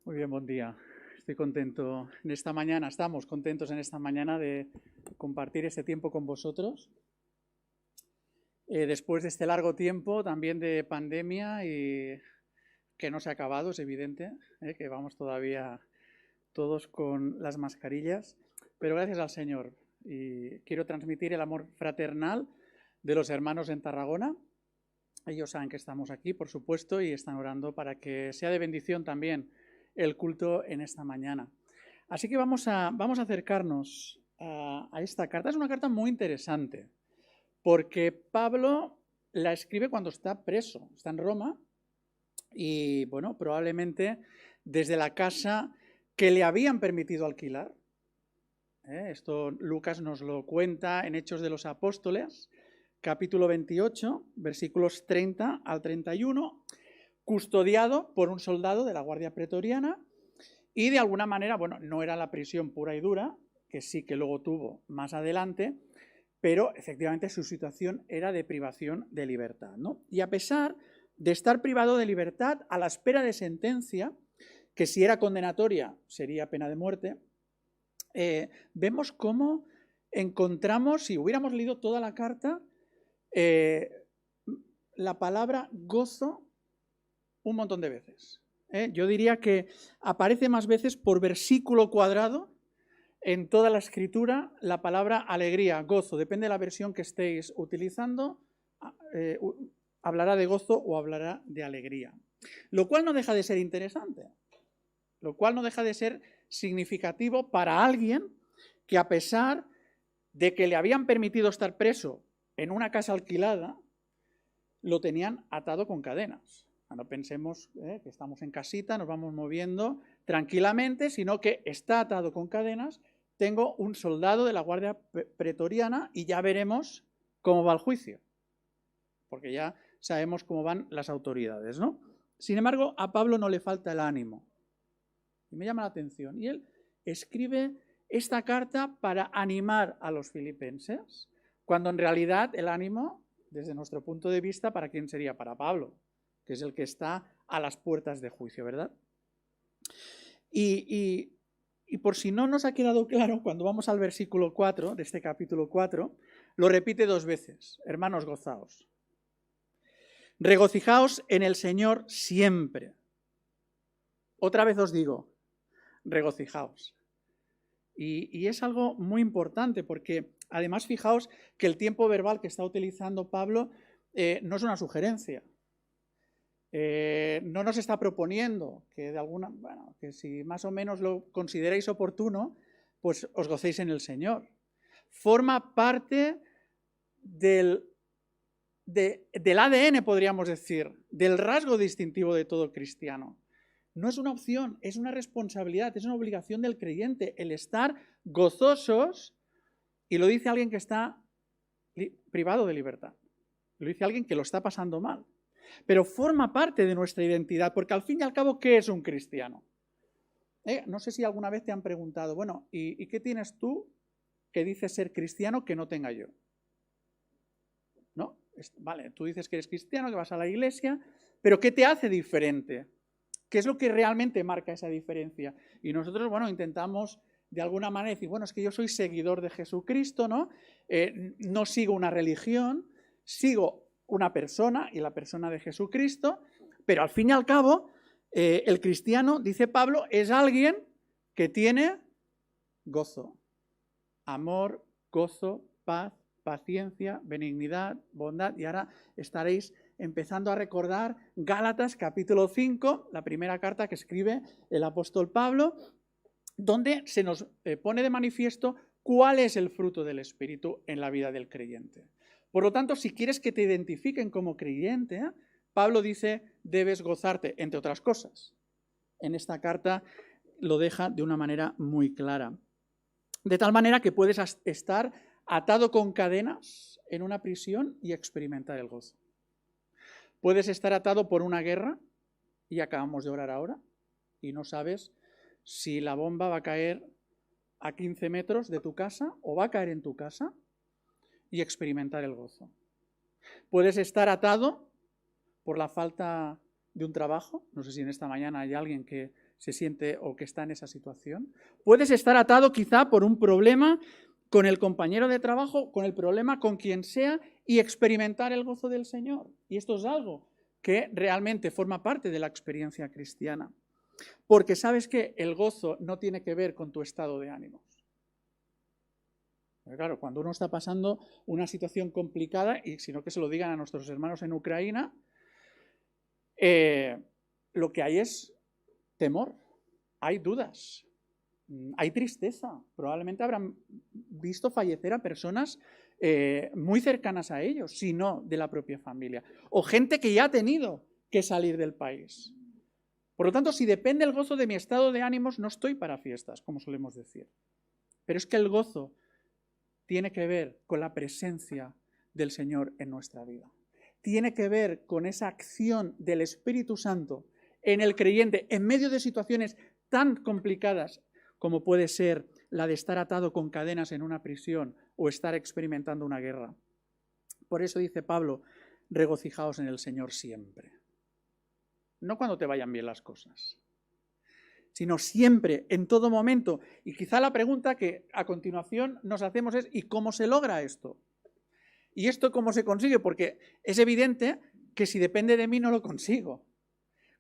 Muy bien, buen día. Estoy contento en esta mañana, estamos contentos en esta mañana de compartir este tiempo con vosotros. Después de este largo tiempo también de pandemia y que no se ha acabado, es evidente, que vamos todavía todos con las mascarillas, pero gracias al Señor. Y quiero transmitir el amor fraternal de los hermanos en Tarragona. Ellos saben que estamos aquí, por supuesto, y están orando para que sea de bendición también el culto en esta mañana. Así que vamos a acercarnos a esta carta. Es una carta muy interesante, porque Pablo la escribe cuando está preso, está en Roma, y bueno, probablemente desde la casa que le habían permitido alquilar. Esto Lucas nos lo cuenta en Hechos de los Apóstoles, capítulo 28, versículos 30 al 31, custodiado por un soldado de la Guardia Pretoriana y de alguna manera, bueno, no era la prisión pura y dura, que sí que luego tuvo más adelante, pero efectivamente su situación era de privación de libertad, ¿no? Y a pesar de estar privado de libertad a la espera de sentencia, que si era condenatoria sería pena de muerte, vemos cómo encontramos, si hubiéramos leído toda la carta, la palabra gozo un montón de veces. Yo diría que aparece más veces por versículo cuadrado en toda la escritura la palabra alegría, gozo, depende de la versión que estéis utilizando, hablará de gozo o hablará de alegría. Lo cual no deja de ser interesante, lo cual no deja de ser significativo para alguien que a pesar de que le habían permitido estar preso en una casa alquilada, lo tenían atado con cadenas. No pensemos que estamos en casita, nos vamos moviendo tranquilamente, sino que está atado con cadenas. Tengo un soldado de la Guardia Pretoriana y ya veremos cómo va el juicio, porque ya sabemos cómo van las autoridades, ¿no? Sin embargo, a Pablo no le falta el ánimo. Y me llama la atención. Y él escribe esta carta para animar a los filipenses, cuando en realidad el ánimo, desde nuestro punto de vista, ¿para quién sería? Para Pablo, que es el que está a las puertas de juicio, ¿verdad? Y por si no nos ha quedado claro, cuando vamos al versículo 4 de este capítulo 4, lo repite dos veces. Hermanos, gozaos. Regocijaos en el Señor siempre. Otra vez os digo, regocijaos. Y es algo muy importante porque además fijaos que el tiempo verbal que está utilizando Pablo no es una sugerencia. No nos está proponiendo que de alguna, bueno, que si más o menos lo consideráis oportuno, pues os gocéis en el Señor. Forma parte del ADN, podríamos decir, del rasgo distintivo de todo cristiano. No es una opción, es una responsabilidad, es una obligación del creyente el estar gozosos, y lo dice alguien que está privado de libertad. Lo dice alguien que lo está pasando mal. Pero forma parte de nuestra identidad, porque al fin y al cabo, ¿qué es un cristiano? No sé si alguna vez te han preguntado, bueno, ¿y qué tienes tú que dices ser cristiano que no tenga yo? ¿No? Vale, tú dices que eres cristiano, que vas a la iglesia, pero ¿qué te hace diferente? ¿Qué es lo que realmente marca esa diferencia? Y nosotros, bueno, intentamos de alguna manera decir, bueno, es que yo soy seguidor de Jesucristo, ¿no? No sigo una religión, sigo una persona y la persona de Jesucristo, pero al fin y al cabo, el cristiano, dice Pablo, es alguien que tiene gozo, amor, gozo, paz, paciencia, benignidad, bondad, y ahora estaréis empezando a recordar Gálatas capítulo 5, la primera carta que escribe el apóstol Pablo, donde se nos pone de manifiesto cuál es el fruto del Espíritu en la vida del creyente. Por lo tanto, si quieres que te identifiquen como creyente, Pablo dice, debes gozarte, entre otras cosas. En esta carta lo deja de una manera muy clara. De tal manera que puedes estar atado con cadenas en una prisión y experimentar el gozo. Puedes estar atado por una guerra, y acabamos de orar ahora, y no sabes si la bomba va a caer a 15 metros de tu casa o va a caer en tu casa, y experimentar el gozo. Puedes estar atado por la falta de un trabajo. No sé si en esta mañana hay alguien que se siente o que está en esa situación. Puedes estar atado quizá por un problema con el compañero de trabajo, con el problema con quien sea y experimentar el gozo del Señor. Y esto es algo que realmente forma parte de la experiencia cristiana. Porque sabes que el gozo no tiene que ver con tu estado de ánimos. Pero claro, cuando uno está pasando una situación complicada, y sino que se lo digan a nuestros hermanos en Ucrania, lo que hay es temor, hay dudas, hay tristeza. Probablemente habrán visto fallecer a personas muy cercanas a ellos, si no de la propia familia. O gente que ya ha tenido que salir del país. Por lo tanto, si depende el gozo de mi estado de ánimos, no estoy para fiestas, como solemos decir. Pero es que el gozo tiene que ver con la presencia del Señor en nuestra vida. Tiene que ver con esa acción del Espíritu Santo en el creyente, en medio de situaciones tan complicadas como puede ser la de estar atado con cadenas en una prisión o estar experimentando una guerra. Por eso dice Pablo, regocijaos en el Señor siempre. No cuando te vayan bien las cosas, sino siempre, en todo momento. Y quizá la pregunta que a continuación nos hacemos es, ¿y cómo se logra esto? ¿Y esto cómo se consigue? Porque es evidente que si depende de mí no lo consigo.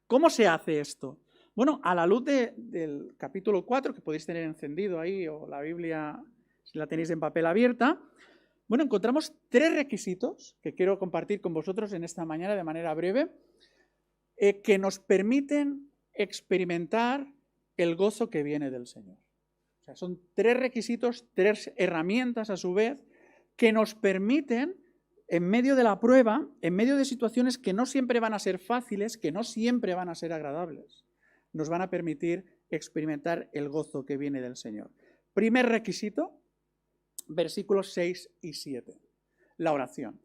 ¿Cómo se hace esto? Bueno, a la luz del capítulo 4, que podéis tener encendido ahí, o la Biblia, si la tenéis en papel abierta, bueno, encontramos 3 requisitos que quiero compartir con vosotros en esta mañana de manera breve, que nos permiten experimentar el gozo que viene del Señor. O sea, son 3 requisitos, 3 herramientas a su vez, que nos permiten, en medio de la prueba, en medio de situaciones que no siempre van a ser fáciles, que no siempre van a ser agradables, nos van a permitir experimentar el gozo que viene del Señor. Primer requisito, versículos 6 y 7, la oración.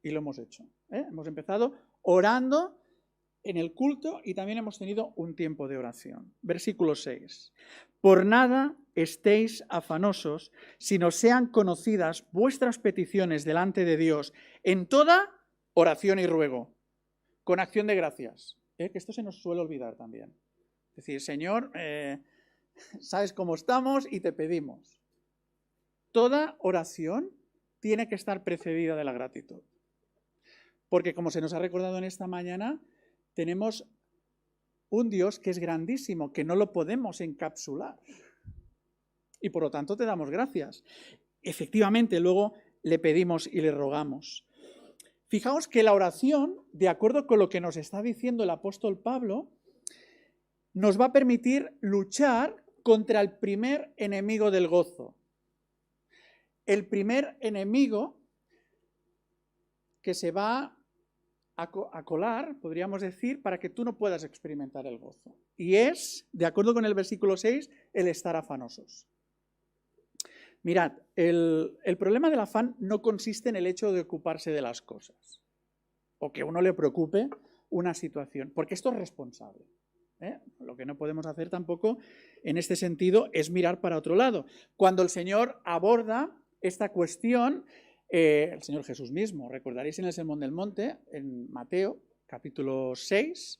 Y lo hemos hecho. Hemos empezado orando en el culto y también hemos tenido un tiempo de oración. Versículo 6. Por nada estéis afanosos, sino sean conocidas vuestras peticiones delante de Dios en toda oración y ruego, con acción de gracias. Que esto se nos suele olvidar también. Es decir, Señor, sabes cómo estamos y te pedimos. Toda oración tiene que estar precedida de la gratitud. Porque como se nos ha recordado en esta mañana, tenemos un Dios que es grandísimo, que no lo podemos encapsular. Y por lo tanto te damos gracias. Efectivamente, luego le pedimos y le rogamos. Fijaos que la oración, de acuerdo con lo que nos está diciendo el apóstol Pablo, nos va a permitir luchar contra el primer enemigo del gozo. El primer enemigo que se va a colar, podríamos decir, para que tú no puedas experimentar el gozo. Y es, de acuerdo con el versículo 6, el estar afanosos. Mirad, el problema del afán no consiste en el hecho de ocuparse de las cosas o que a uno le preocupe una situación, porque esto es responsable. Lo que no podemos hacer tampoco en este sentido es mirar para otro lado. Cuando el Señor aborda esta cuestión, el Señor Jesús mismo, recordaréis en el Sermón del Monte, en Mateo, capítulo 6,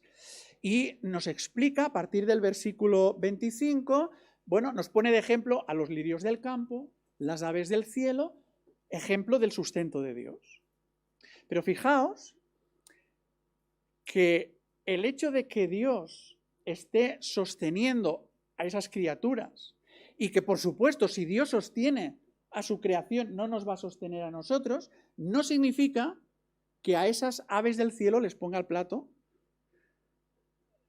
y nos explica a partir del versículo 25, bueno, nos pone de ejemplo a los lirios del campo, las aves del cielo, ejemplo del sustento de Dios. Pero fijaos que el hecho de que Dios esté sosteniendo a esas criaturas y que, por supuesto, si Dios sostiene a su creación, no nos va a sostener a nosotros, no significa que a esas aves del cielo les ponga el plato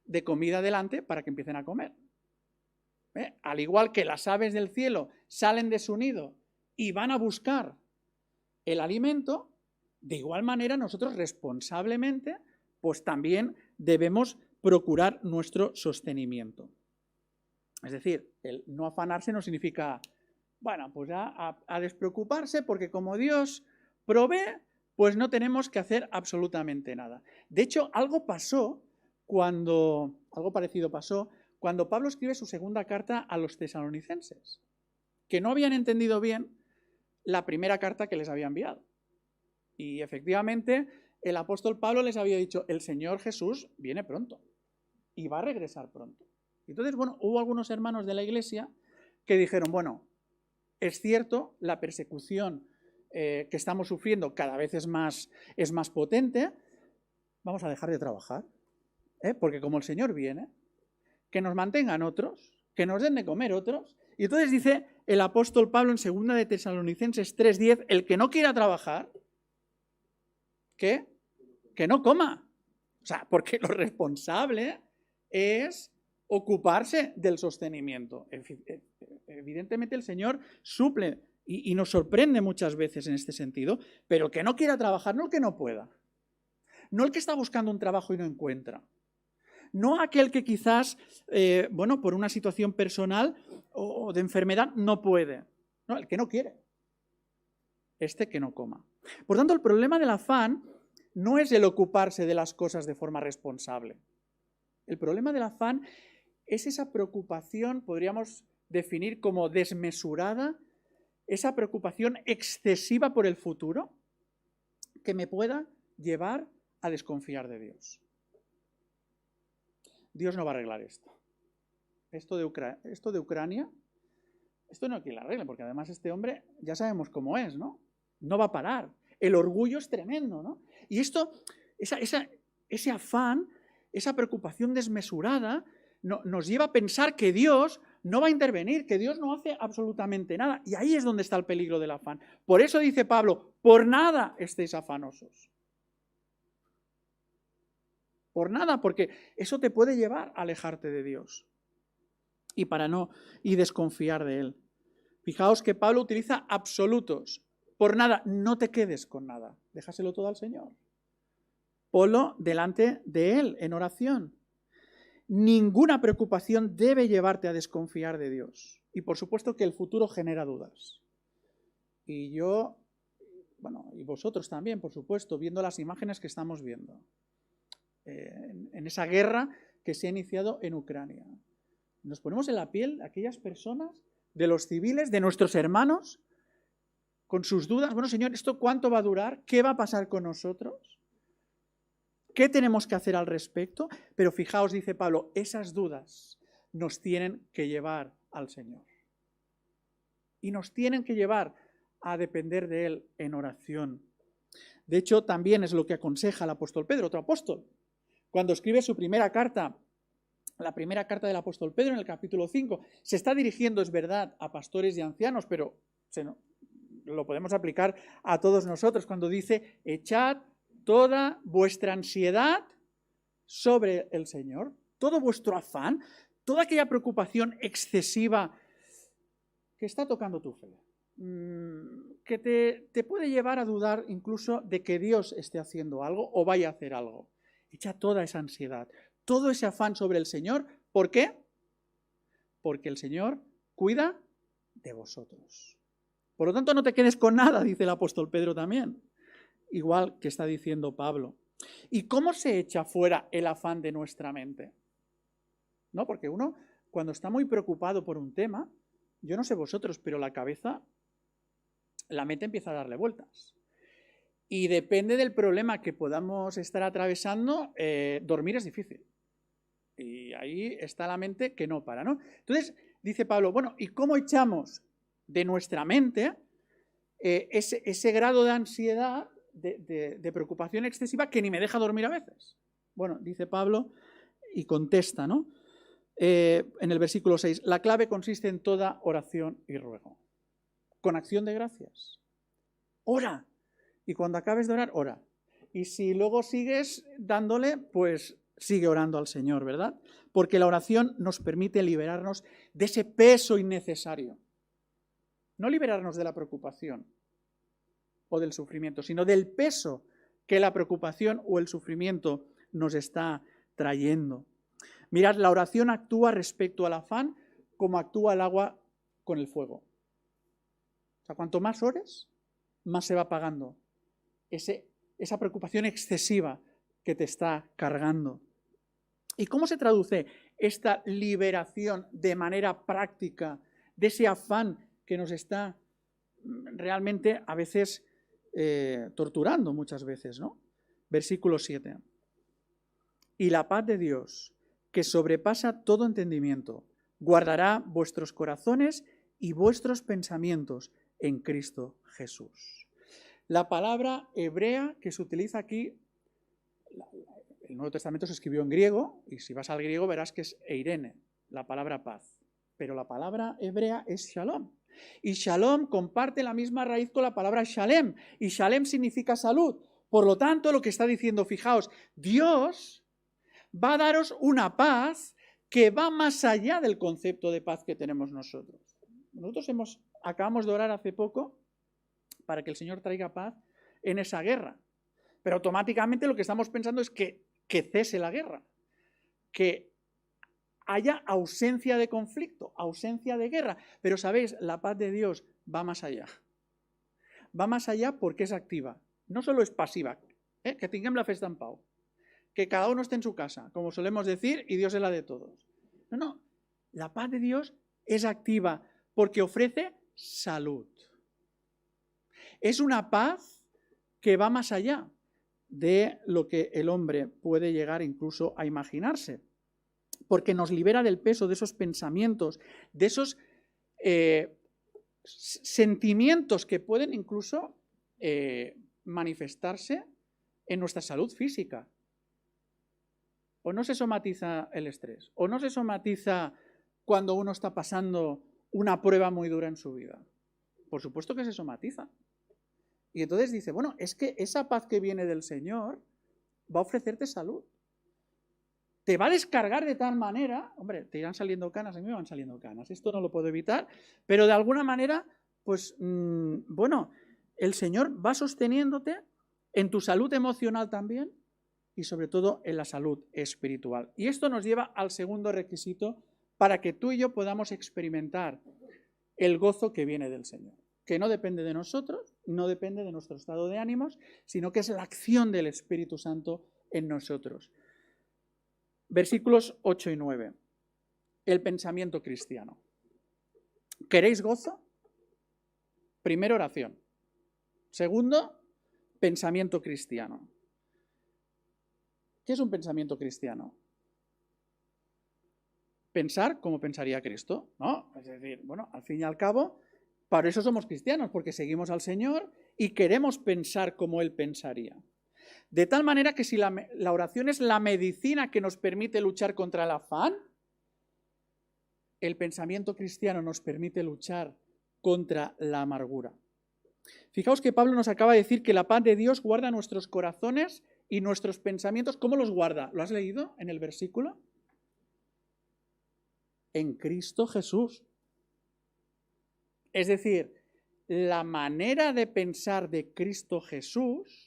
de comida delante para que empiecen a comer. Al igual que las aves del cielo salen de su nido y van a buscar el alimento, de igual manera nosotros responsablemente pues también debemos procurar nuestro sostenimiento. Es decir, el no afanarse no significa, bueno, pues ya a despreocuparse porque como Dios provee, pues no tenemos que hacer absolutamente nada. De hecho, algo parecido pasó cuando Pablo escribe su segunda carta a los tesalonicenses, que no habían entendido bien la primera carta que les había enviado. Y efectivamente, el apóstol Pablo les había dicho, el Señor Jesús viene pronto y va a regresar pronto. Entonces, bueno, hubo algunos hermanos de la iglesia que dijeron, bueno, es cierto, la persecución que estamos sufriendo cada vez es más potente, vamos a dejar de trabajar, porque como el Señor viene, que nos mantengan otros, que nos den de comer otros. Y entonces dice el apóstol Pablo en 2 de Tesalonicenses 3:10, el que no quiera trabajar, ¿qué? Que no coma. O sea, porque lo responsable es ocuparse del sostenimiento. Evidentemente el Señor suple y nos sorprende muchas veces en este sentido, pero el que no quiera trabajar, no el que no pueda. No el que está buscando un trabajo y no encuentra. No aquel que quizás, por una situación personal o de enfermedad no puede. No, el que no quiere. Este que no coma. Por tanto, el problema del afán no es el ocuparse de las cosas de forma responsable. El problema del afán es esa preocupación, podríamos definir como desmesurada, esa preocupación excesiva por el futuro que me pueda llevar a desconfiar de Dios. Dios no va a arreglar esto. Esto de Ucrania, esto no hay quien lo arregle, porque además este hombre ya sabemos cómo es, ¿no? No va a parar. El orgullo es tremendo, ¿no? Y esto, ese afán, esa preocupación desmesurada, nos lleva a pensar que Dios no va a intervenir, que Dios no hace absolutamente nada. Y ahí es donde está el peligro del afán. Por eso dice Pablo, por nada estéis afanosos. Por nada, porque eso te puede llevar a alejarte de Dios y desconfiar de Él. Fijaos que Pablo utiliza absolutos. Por nada, no te quedes con nada. Déjaselo todo al Señor. Ponlo delante de Él en oración. Ninguna preocupación debe llevarte a desconfiar de Dios. Y por supuesto que el futuro genera dudas. Y yo, y vosotros también, por supuesto, viendo las imágenes que estamos viendo. En esa guerra que se ha iniciado en Ucrania. Nos ponemos en la piel de aquellas personas, de los civiles, de nuestros hermanos, con sus dudas. Bueno, Señor, ¿esto cuánto va a durar? ¿Qué va a pasar con nosotros? ¿Qué tenemos que hacer al respecto? Pero fijaos, dice Pablo, esas dudas nos tienen que llevar al Señor. Y nos tienen que llevar a depender de Él en oración. De hecho, también es lo que aconseja el apóstol Pedro, otro apóstol. Cuando escribe su primera carta, la primera carta del apóstol Pedro en el capítulo 5, se está dirigiendo, es verdad, a pastores y ancianos, pero lo podemos aplicar a todos nosotros cuando dice, echad toda vuestra ansiedad sobre el Señor, todo vuestro afán, toda aquella preocupación excesiva que está tocando tu fe, que te puede llevar a dudar incluso de que Dios esté haciendo algo o vaya a hacer algo. Echa toda esa ansiedad, todo ese afán sobre el Señor. ¿Por qué? Porque el Señor cuida de vosotros. Por lo tanto, no te quedes con nada, dice el apóstol Pedro también. Igual que está diciendo Pablo. ¿Y cómo se echa fuera el afán de nuestra mente? ¿No? Porque uno, cuando está muy preocupado por un tema, yo no sé vosotros, pero la mente empieza a darle vueltas. Y depende del problema que podamos estar atravesando, dormir es difícil. Y ahí está la mente que no para, ¿no? Entonces, dice Pablo, ¿y cómo echamos de nuestra mente ese grado de ansiedad, de preocupación excesiva que ni me deja dormir a veces? Bueno, dice Pablo y contesta, ¿no? En el versículo 6, la clave consiste en toda oración y ruego. Con acción de gracias. Ora. Y cuando acabes de orar, ora. Y si luego sigues dándole, pues sigue orando al Señor, ¿verdad? Porque la oración nos permite liberarnos de ese peso innecesario. No liberarnos de la preocupación o del sufrimiento, sino del peso que la preocupación o el sufrimiento nos está trayendo. Mirad, la oración actúa respecto al afán como actúa el agua con el fuego. O sea, cuanto más ores, más se va apagando esa preocupación excesiva que te está cargando. ¿Y cómo se traduce esta liberación de manera práctica de ese afán que nos está realmente a veces torturando muchas veces, ¿no? Versículo 7. Y la paz de Dios, que sobrepasa todo entendimiento, guardará vuestros corazones y vuestros pensamientos en Cristo Jesús. La palabra hebrea que se utiliza aquí, el Nuevo Testamento se escribió en griego, y si vas al griego verás que es eirene, la palabra paz. Pero la palabra hebrea es shalom. Y shalom comparte la misma raíz con la palabra shalem. Y shalem significa salud. Por lo tanto, lo que está diciendo, fijaos, Dios va a daros una paz que va más allá del concepto de paz que tenemos nosotros. Nosotros acabamos de orar hace poco para que el Señor traiga paz en esa guerra. Pero automáticamente lo que estamos pensando es que cese la guerra, que haya ausencia de conflicto, ausencia de guerra. Pero sabéis, la paz de Dios va más allá. Va más allá porque es activa. No solo es pasiva, que tinguem la festa en pau, que cada uno esté en su casa, como solemos decir, y Dios es la de todos. No, la paz de Dios es activa porque ofrece salud. Es una paz que va más allá de lo que el hombre puede llegar incluso a imaginarse, porque nos libera del peso de esos pensamientos, de esos sentimientos que pueden incluso manifestarse en nuestra salud física. O no se somatiza el estrés, o no se somatiza cuando uno está pasando una prueba muy dura en su vida. Por supuesto que se somatiza. Y entonces dice, bueno, es que esa paz que viene del Señor va a ofrecerte salud. Te va a descargar de tal manera, hombre, te irán saliendo canas, a mí me van saliendo canas, esto no lo puedo evitar, pero de alguna manera, pues, bueno, el Señor va sosteniéndote en tu salud emocional también y sobre todo en la salud espiritual. Y esto nos lleva al segundo requisito para que tú y yo podamos experimentar el gozo que viene del Señor, que no depende de nosotros, no depende de nuestro estado de ánimos, sino que es la acción del Espíritu Santo en nosotros. Versículos 8 y 9. El pensamiento cristiano. ¿Queréis gozo? Primero, oración. Segundo, pensamiento cristiano. ¿Qué es un pensamiento cristiano? Pensar como pensaría Cristo, ¿no? Es decir, bueno, al fin y al cabo, para eso somos cristianos, porque seguimos al Señor y queremos pensar como Él pensaría. De tal manera que si la oración es la medicina que nos permite luchar contra el afán, el pensamiento cristiano nos permite luchar contra la amargura. Fijaos que Pablo nos acaba de decir que la paz de Dios guarda nuestros corazones y nuestros pensamientos. ¿Cómo los guarda? ¿Lo has leído en el versículo? En Cristo Jesús. Es decir, la manera de pensar de Cristo Jesús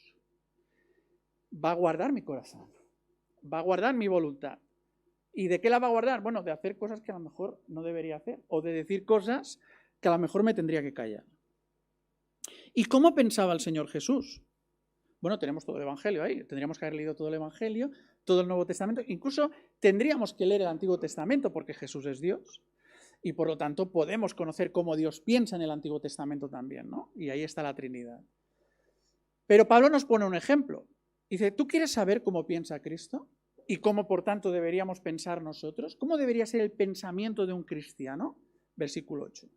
va a guardar mi corazón, va a guardar mi voluntad. ¿Y de qué la va a guardar? Bueno, de hacer cosas que a lo mejor no debería hacer, o de decir cosas que a lo mejor me tendría que callar. ¿Y cómo pensaba el Señor Jesús? Bueno, tenemos todo el Evangelio ahí, tendríamos que haber leído todo el Evangelio, todo el Nuevo Testamento, incluso tendríamos que leer el Antiguo Testamento porque Jesús es Dios y por lo tanto podemos conocer cómo Dios piensa en el Antiguo Testamento también, ¿no? Y ahí está la Trinidad. Pero Pablo nos pone un ejemplo. Dice, ¿tú quieres saber cómo piensa Cristo? ¿Y cómo, por tanto, deberíamos pensar nosotros? ¿Cómo debería ser el pensamiento de un cristiano? Versículo 8.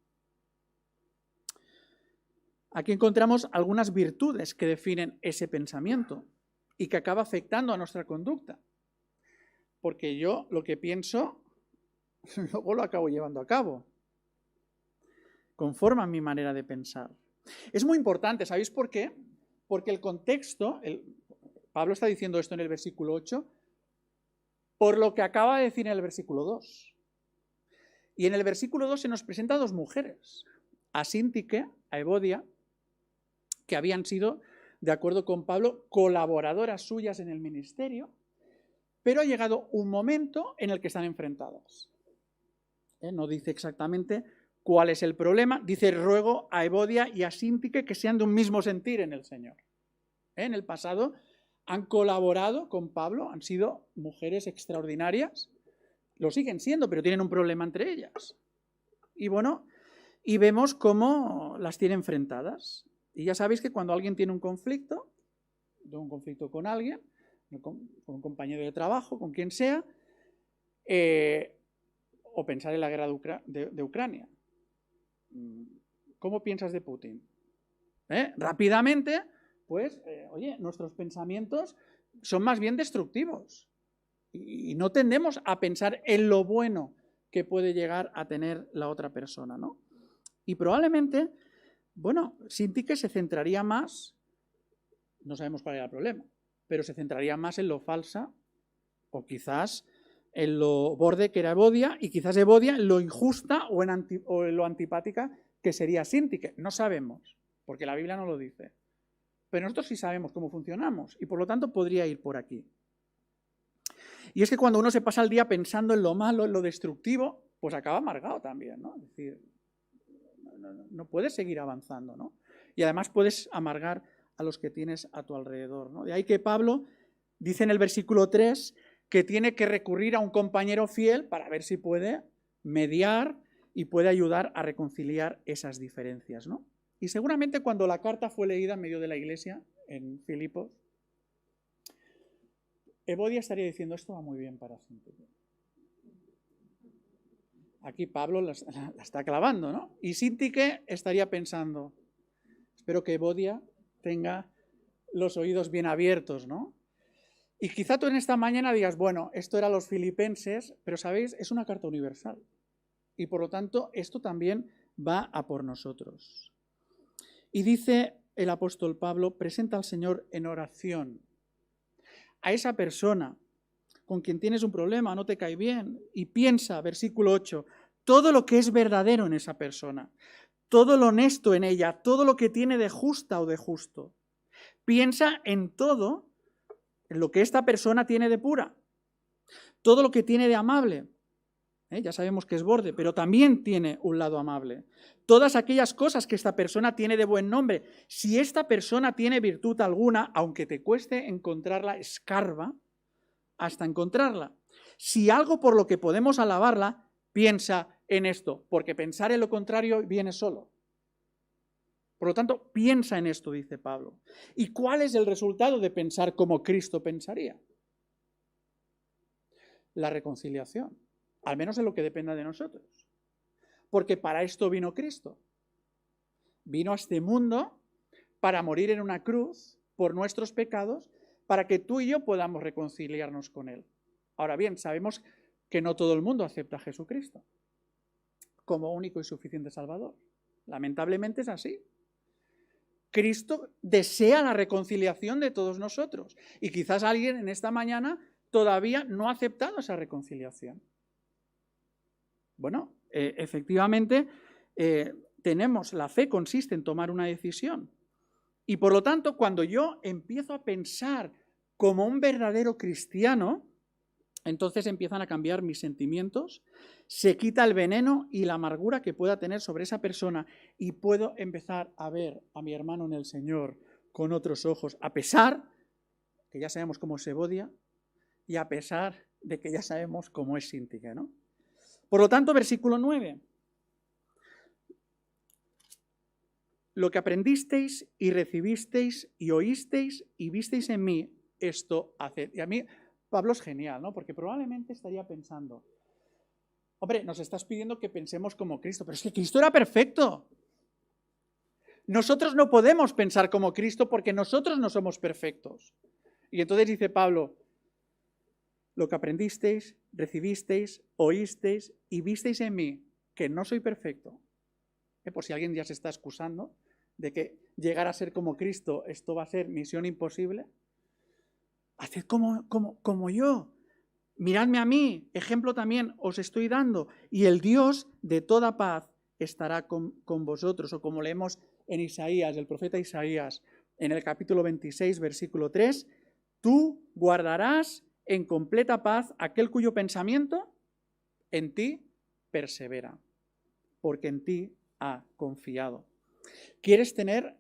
Aquí encontramos algunas virtudes que definen ese pensamiento y que acaba afectando a nuestra conducta. Porque yo lo que pienso, luego lo acabo llevando a cabo. Conforma mi manera de pensar. Es muy importante, ¿sabéis por qué? Porque el contexto, Pablo está diciendo esto en el versículo 8, por lo que acaba de decir en el versículo 2. Y en el versículo 2 se nos presenta dos mujeres, Asíntique, a Evodia, que habían sido, de acuerdo con Pablo, colaboradoras suyas en el ministerio, pero ha llegado un momento en el que están enfrentadas. No dice exactamente cuál es el problema, dice ruego a Evodia y a Asíntique que sean de un mismo sentir en el Señor. En el pasado han colaborado con Pablo, han sido mujeres extraordinarias, lo siguen siendo, pero tienen un problema entre ellas. Y bueno, y vemos cómo las tiene enfrentadas. Y ya sabéis que cuando alguien tiene un conflicto con alguien, con un compañero de trabajo, con quien sea, O pensar en la guerra de Ucrania. ¿Cómo piensas de Putin? Rápidamente, pues, oye, nuestros pensamientos son más bien destructivos. Y no tendemos a pensar en lo bueno que puede llegar a tener la otra persona, ¿no? Y probablemente, bueno, Syntyche se centraría más, no sabemos cuál era el problema, pero se centraría más en lo falsa, o quizás en lo borde que era Evodia, y quizás Evodia en lo injusta o en lo antipática que sería Syntyche. No sabemos, porque la Biblia no lo dice. Pero nosotros sí sabemos cómo funcionamos, y por lo tanto podría ir por aquí. Y es que cuando uno se pasa el día pensando en lo malo, en lo destructivo, pues acaba amargado también, ¿no? Es decir, no puedes seguir avanzando, ¿no? Y además puedes amargar a los que tienes a tu alrededor, ¿no? De ahí que Pablo dice en el versículo 3 que tiene que recurrir a un compañero fiel para ver si puede mediar y puede ayudar a reconciliar esas diferencias, ¿no? Y seguramente cuando la carta fue leída en medio de la iglesia, en Filipos, Evodia estaría diciendo, esto va muy bien para Syntyche. Aquí Pablo la está clavando, ¿no? Y Syntyche estaría pensando, espero que Evodia tenga los oídos bien abiertos, ¿no? Y quizá tú en esta mañana digas, bueno, esto era los filipenses, pero sabéis, es una carta universal. Y por lo tanto, esto también va a por nosotros. Y dice el apóstol Pablo, presenta al Señor en oración a esa persona con quien tienes un problema, no te cae bien, y piensa, versículo 8, todo lo que es verdadero en esa persona, todo lo honesto en ella, todo lo que tiene de justa o de justo. Piensa en todo, en lo que esta persona tiene de pura, todo lo que tiene de amable. Ya sabemos que es borde, pero también tiene un lado amable. Todas aquellas cosas que esta persona tiene de buen nombre. Si esta persona tiene virtud alguna, aunque te cueste encontrarla, escarba hasta encontrarla. Si algo por lo que podemos alabarla, piensa en esto, porque pensar en lo contrario viene solo. Por lo tanto, piensa en esto, dice Pablo. ¿Y cuál es el resultado de pensar como Cristo pensaría? La reconciliación, al menos en lo que dependa de nosotros. Porque para esto vino Cristo. Vino a este mundo para morir en una cruz por nuestros pecados, para que tú y yo podamos reconciliarnos con Él. Ahora bien, sabemos que no todo el mundo acepta a Jesucristo como único y suficiente Salvador. Lamentablemente es así. Cristo desea la reconciliación de todos nosotros. Y quizás alguien en esta mañana todavía no ha aceptado esa reconciliación. Bueno, efectivamente, tenemos, la fe consiste en tomar una decisión. Y por lo tanto, cuando yo empiezo a pensar como un verdadero cristiano, entonces empiezan a cambiar mis sentimientos, se quita el veneno y la amargura que pueda tener sobre esa persona y puedo empezar a ver a mi hermano en el Señor con otros ojos, a pesar que ya sabemos cómo es Evodia y a pesar de que ya sabemos cómo es Syntyche, ¿no? Por lo tanto, versículo 9. Lo que aprendisteis y recibisteis y oísteis y visteis en mí, esto haced. Y a mí Pablo es genial, ¿no? Porque probablemente estaría pensando, hombre, nos estás pidiendo que pensemos como Cristo, pero es que Cristo era perfecto. Nosotros no podemos pensar como Cristo porque nosotros no somos perfectos. Y entonces dice Pablo, lo que aprendisteis, recibisteis, oísteis y visteis en mí, que no soy perfecto. Por si alguien ya se está excusando de que llegar a ser como Cristo, esto va a ser misión imposible. Haced como yo. Miradme a mí, ejemplo también os estoy dando. Y el Dios de toda paz estará con vosotros. O como leemos en Isaías, el profeta Isaías, en el capítulo 26, versículo 3, tú guardarás en completa paz aquel cuyo pensamiento en ti persevera, porque en ti ha confiado. ¿Quieres tener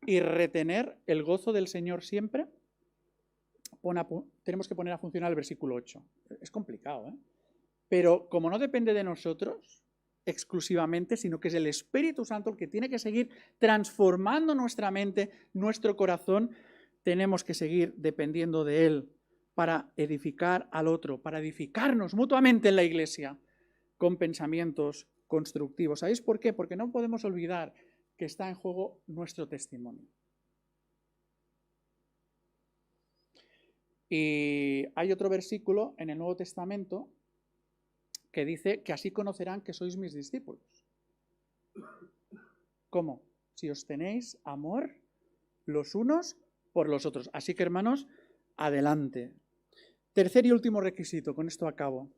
y retener el gozo del Señor siempre? Tenemos que poner a funcionar el versículo 8. Es complicado, ¿eh? Pero como no depende de nosotros exclusivamente, sino que es el Espíritu Santo el que tiene que seguir transformando nuestra mente, nuestro corazón, tenemos que seguir dependiendo de Él para edificar al otro, para edificarnos mutuamente en la iglesia con pensamientos constructivos. ¿Sabéis por qué? Porque no podemos olvidar que está en juego nuestro testimonio. Y hay otro versículo en el Nuevo Testamento que dice que así conocerán que sois mis discípulos. ¿Cómo? Si os tenéis amor los unos por los otros. Así que, hermanos, adelante. Tercer y último requisito, con esto acabo,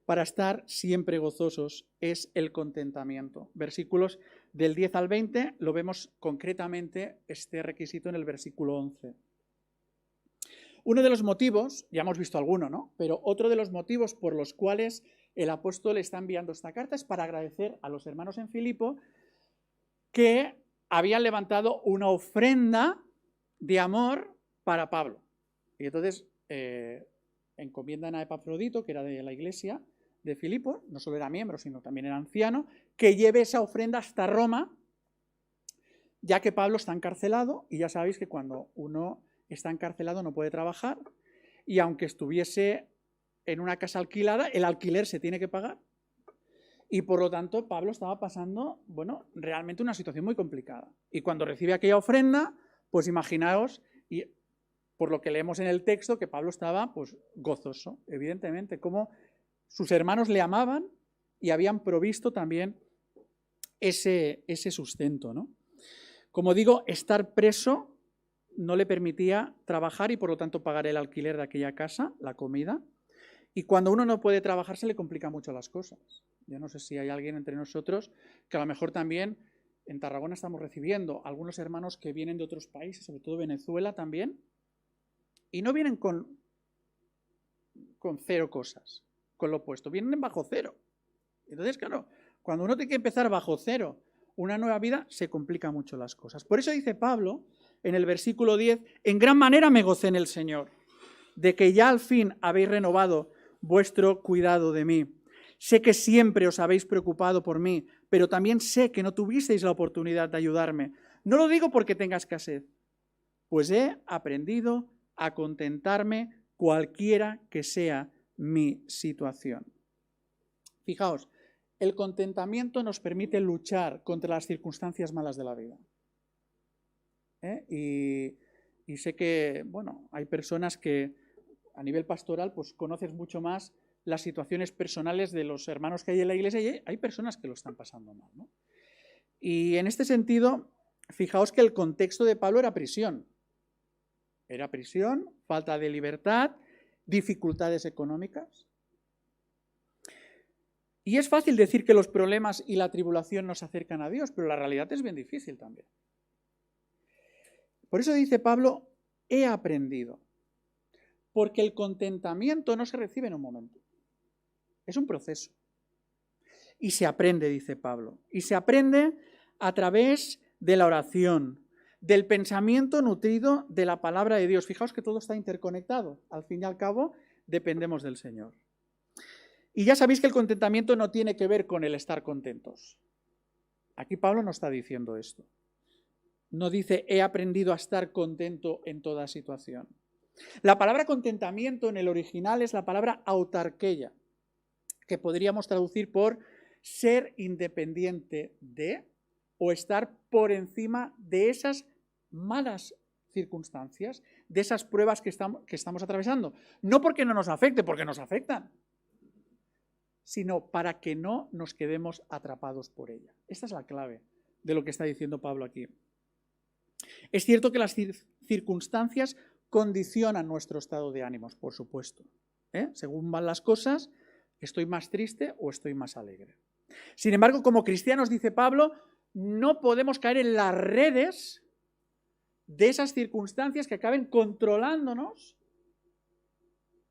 para estar siempre gozosos es el contentamiento. Versículos del 10 al 20, lo vemos concretamente este requisito en el versículo 11. Uno de los motivos, ya hemos visto alguno, ¿no? Pero otro de los motivos por los cuales el apóstol está enviando esta carta es para agradecer a los hermanos en Filipo que habían levantado una ofrenda de amor para Pablo. Y entonces encomiendan a Epafrodito, que era de la iglesia de Filipo, no solo era miembro, sino también era anciano, que lleve esa ofrenda hasta Roma, ya que Pablo está encarcelado, y ya sabéis que cuando uno está encarcelado no puede trabajar, y aunque estuviese en una casa alquilada, el alquiler se tiene que pagar, y por lo tanto Pablo estaba pasando, bueno, realmente una situación muy complicada. Y cuando recibe aquella ofrenda, pues imaginaos, y por lo que leemos en el texto, que Pablo estaba pues gozoso, evidentemente, como sus hermanos le amaban y habían provisto también ese sustento, ¿no? Como digo, estar preso no le permitía trabajar y por lo tanto pagar el alquiler de aquella casa, la comida. Y cuando uno no puede trabajar se le complican mucho las cosas. Yo no sé si hay alguien entre nosotros que a lo mejor también en Tarragona estamos recibiendo algunos hermanos que vienen de otros países, sobre todo Venezuela también, y no vienen con cero cosas, con lo opuesto, vienen bajo cero. Entonces, claro, cuando uno tiene que empezar bajo cero una nueva vida, se complican mucho las cosas. Por eso dice Pablo en el versículo 10, en gran manera me gocé en el Señor, de que ya al fin habéis renovado vuestro cuidado de mí. Sé que siempre os habéis preocupado por mí, pero también sé que no tuvisteis la oportunidad de ayudarme. No lo digo porque tenga escasez, pues he aprendido a contentarme cualquiera que sea mi situación. Fijaos, el contentamiento nos permite luchar contra las circunstancias malas de la vida. Y sé que, bueno, hay personas que a nivel pastoral pues conoces mucho más las situaciones personales de los hermanos que hay en la iglesia y hay personas que lo están pasando mal, ¿no? Y en este sentido, fijaos que el contexto de Pablo era prisión. Era prisión, falta de libertad, dificultades económicas. Y es fácil decir que los problemas y la tribulación nos acercan a Dios, pero la realidad es bien difícil también. Por eso dice Pablo, he aprendido. Porque el contentamiento no se recibe en un momento. Es un proceso. Y se aprende, dice Pablo. Y se aprende a través de la oración, del pensamiento nutrido de la palabra de Dios. Fijaos que todo está interconectado. Al fin y al cabo, dependemos del Señor. Y ya sabéis que el contentamiento no tiene que ver con el estar contentos. Aquí Pablo no está diciendo esto. No dice, he aprendido a estar contento en toda situación. La palabra contentamiento en el original es la palabra autarkeia, que podríamos traducir por ser independiente de o estar por encima de esas malas circunstancias, de esas pruebas que estamos atravesando. No porque no nos afecte, porque nos afectan, sino para que no nos quedemos atrapados por ella. Esta es la clave de lo que está diciendo Pablo aquí. Es cierto que las circunstancias condicionan nuestro estado de ánimos, por supuesto. Según van las cosas, estoy más triste o estoy más alegre. Sin embargo, como cristianos, dice Pablo, no podemos caer en las redes de esas circunstancias que acaben controlándonos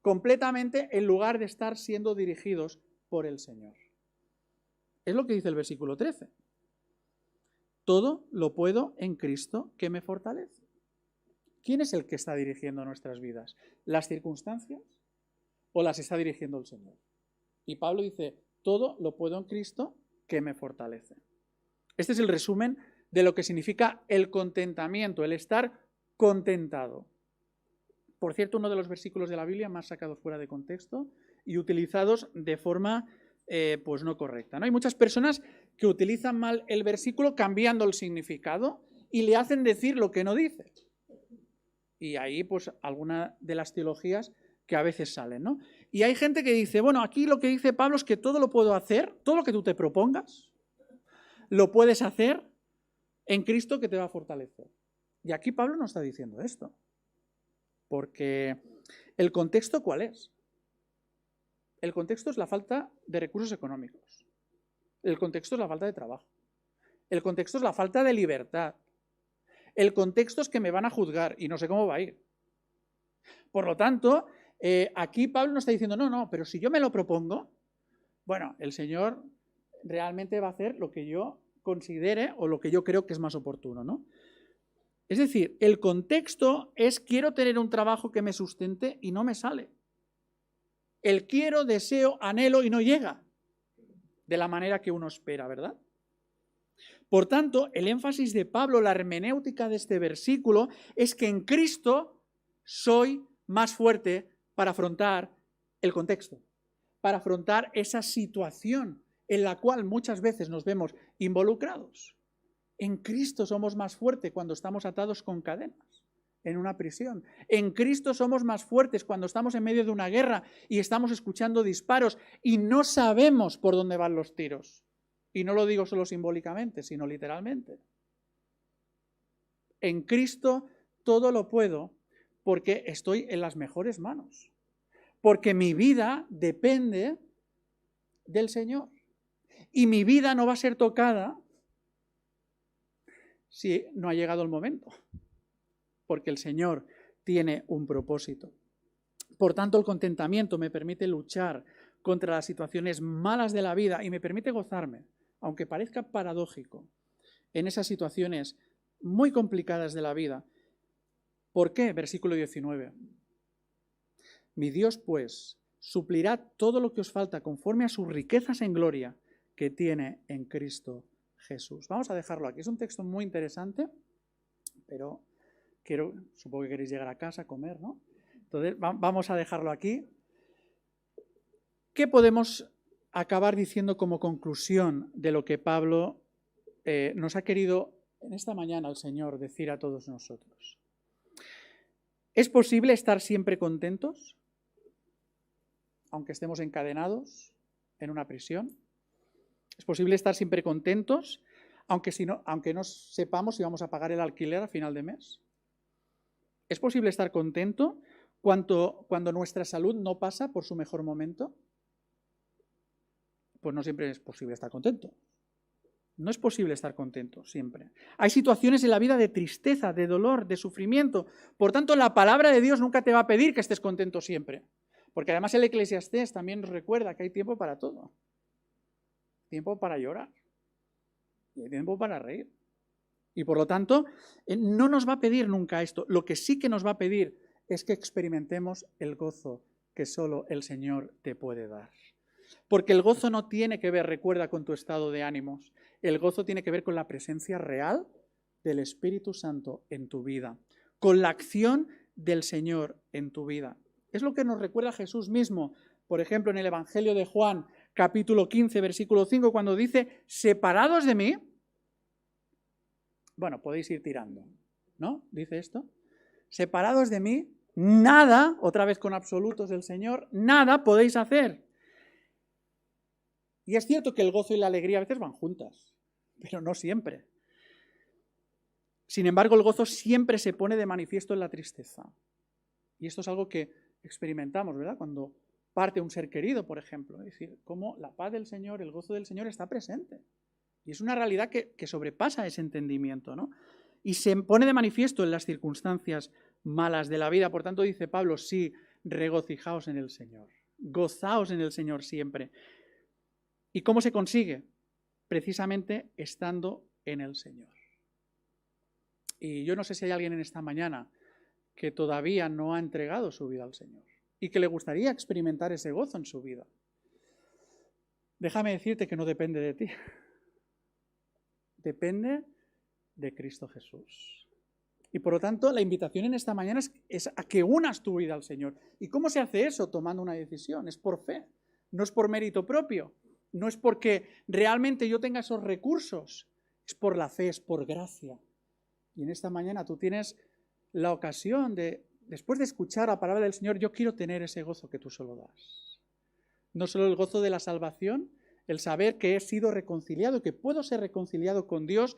completamente en lugar de estar siendo dirigidos por el Señor. Es lo que dice el versículo 13. Todo lo puedo en Cristo que me fortalece. ¿Quién es el que está dirigiendo nuestras vidas? ¿Las circunstancias o las está dirigiendo el Señor? Y Pablo dice, todo lo puedo en Cristo que me fortalece. Este es el resumen de lo que significa el contentamiento, el estar contentado. Por cierto, uno de los versículos de la Biblia más sacados fuera de contexto y utilizados de forma pues no correcta, ¿no? Hay muchas personas que utilizan mal el versículo cambiando el significado y le hacen decir lo que no dice. Y ahí pues alguna de las teologías que a veces salen, ¿no? Y hay gente que dice, bueno, aquí lo que dice Pablo es que todo lo puedo hacer, todo lo que tú te propongas, lo puedes hacer en Cristo que te va a fortalecer. Y aquí Pablo no está diciendo esto. Porque el contexto, ¿cuál es? El contexto es la falta de recursos económicos. El contexto es la falta de trabajo. El contexto es la falta de libertad. El contexto es que me van a juzgar y no sé cómo va a ir. Por lo tanto, aquí Pablo no está diciendo, no, pero si yo me lo propongo, bueno, el Señor realmente va a hacer lo que yo considere o lo que yo creo que es más oportuno, ¿no? Es decir, el contexto es quiero tener un trabajo que me sustente y no me sale. El quiero, deseo, anhelo y no llega de la manera que uno espera, ¿verdad? Por tanto, el énfasis de Pablo, la hermenéutica de este versículo, es que en Cristo soy más fuerte para afrontar el contexto, para afrontar esa situación en la cual muchas veces nos vemos involucrados. En Cristo somos más fuertes cuando estamos atados con cadenas en una prisión. En Cristo somos más fuertes cuando estamos en medio de una guerra y estamos escuchando disparos y no sabemos por dónde van los tiros. Y no lo digo solo simbólicamente, sino literalmente. En Cristo todo lo puedo porque estoy en las mejores manos. Porque mi vida depende del Señor. Y mi vida no va a ser tocada si no ha llegado el momento. Porque el Señor tiene un propósito. Por tanto, el contentamiento me permite luchar contra las situaciones malas de la vida y me permite gozarme, aunque parezca paradójico, en esas situaciones muy complicadas de la vida. ¿Por qué? Versículo 19. Mi Dios, pues, suplirá todo lo que os falta conforme a sus riquezas en gloria que tiene en Cristo Jesús. Vamos a dejarlo aquí. Es un texto muy interesante, pero supongo que queréis llegar a casa, comer, ¿no? Entonces, vamos a dejarlo aquí. ¿Qué podemos acabar diciendo como conclusión de lo que Pablo nos ha querido en esta mañana el Señor decir a todos nosotros? ¿Es posible estar siempre contentos, aunque estemos encadenados en una prisión? ¿Es posible estar siempre contentos, aunque no sepamos si vamos a pagar el alquiler a final de mes? ¿Es posible estar contento cuando nuestra salud no pasa por su mejor momento? Pues no siempre es posible estar contento. No es posible estar contento siempre. Hay situaciones en la vida de tristeza, de dolor, de sufrimiento. Por tanto, la palabra de Dios nunca te va a pedir que estés contento siempre. Porque además el Eclesiastés también nos recuerda que hay tiempo para todo. Tiempo para llorar. Y hay tiempo para reír. Y por lo tanto, no nos va a pedir nunca esto. Lo que sí que nos va a pedir es que experimentemos el gozo que solo el Señor te puede dar. Porque el gozo no tiene que ver, recuerda, con tu estado de ánimos. El gozo tiene que ver con la presencia real del Espíritu Santo en tu vida, con la acción del Señor en tu vida. Es lo que nos recuerda Jesús mismo, por ejemplo, en el Evangelio de Juan, capítulo 15, versículo 5, cuando dice, separados de mí, bueno, podéis ir tirando, ¿no? Dice esto, separados de mí, nada, otra vez con absolutos del Señor, nada podéis hacer. Y es cierto que el gozo y la alegría a veces van juntas, pero no siempre. Sin embargo, el gozo siempre se pone de manifiesto en la tristeza. Y esto es algo que experimentamos, ¿verdad? Cuando parte un ser querido, por ejemplo. Es decir, cómo la paz del Señor, el gozo del Señor está presente. Y es una realidad que sobrepasa ese entendimiento, ¿no? Y se pone de manifiesto en las circunstancias malas de la vida. Por tanto, dice Pablo, sí, regocijaos en el Señor. Gozaos en el Señor siempre. ¿Y cómo se consigue? Precisamente estando en el Señor. Y yo no sé si hay alguien en esta mañana que todavía no ha entregado su vida al Señor y que le gustaría experimentar ese gozo en su vida. Déjame decirte que no depende de ti. Depende de Cristo Jesús. Y por lo tanto, la invitación en esta mañana es a que unas tu vida al Señor. ¿Y cómo se hace eso? Tomando una decisión. Es por fe, no es por mérito propio, no es porque realmente yo tenga esos recursos, es por la fe, es por gracia. Y en esta mañana tú tienes la ocasión de, después de escuchar la palabra del Señor, yo quiero tener ese gozo que tú solo das. No solo el gozo de la salvación, el saber que he sido reconciliado, que puedo ser reconciliado con Dios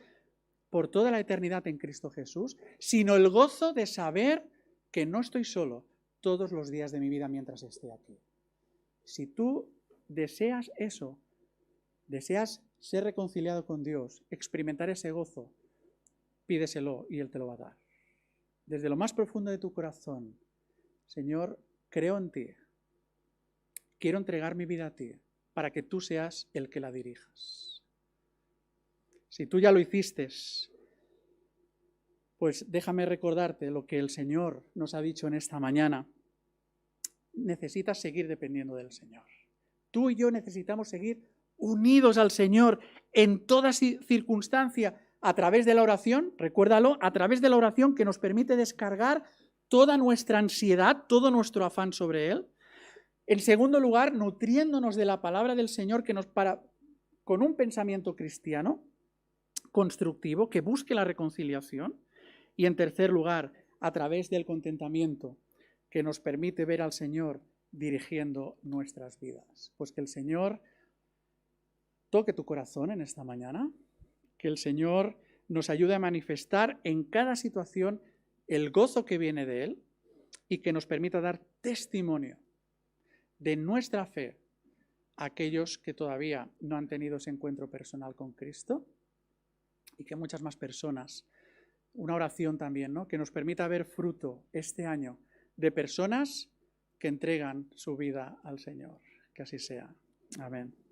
por toda la eternidad en Cristo Jesús, sino el gozo de saber que no estoy solo todos los días de mi vida mientras esté aquí. Si tú deseas eso, deseas ser reconciliado con Dios, experimentar ese gozo, pídeselo y Él te lo va a dar. Desde lo más profundo de tu corazón, Señor, creo en ti. Quiero entregar mi vida a ti para que tú seas el que la dirijas. Si tú ya lo hiciste, pues déjame recordarte lo que el Señor nos ha dicho en esta mañana. Necesitas seguir dependiendo del Señor. Tú y yo necesitamos seguir unidos al Señor en toda circunstancia a través de la oración, recuérdalo, a través de la oración que nos permite descargar toda nuestra ansiedad, todo nuestro afán sobre Él. En segundo lugar, nutriéndonos de la palabra del Señor que nos con un pensamiento cristiano constructivo que busque la reconciliación. Y en tercer lugar, a través del contentamiento que nos permite ver al Señor dirigiendo nuestras vidas. Pues que el Señor toque tu corazón en esta mañana, que el Señor nos ayude a manifestar en cada situación el gozo que viene de Él y que nos permita dar testimonio de nuestra fe a aquellos que todavía no han tenido ese encuentro personal con Cristo y que muchas más personas, una oración también, ¿no?, que nos permita ver fruto este año de personas que entregan su vida al Señor. Que así sea. Amén.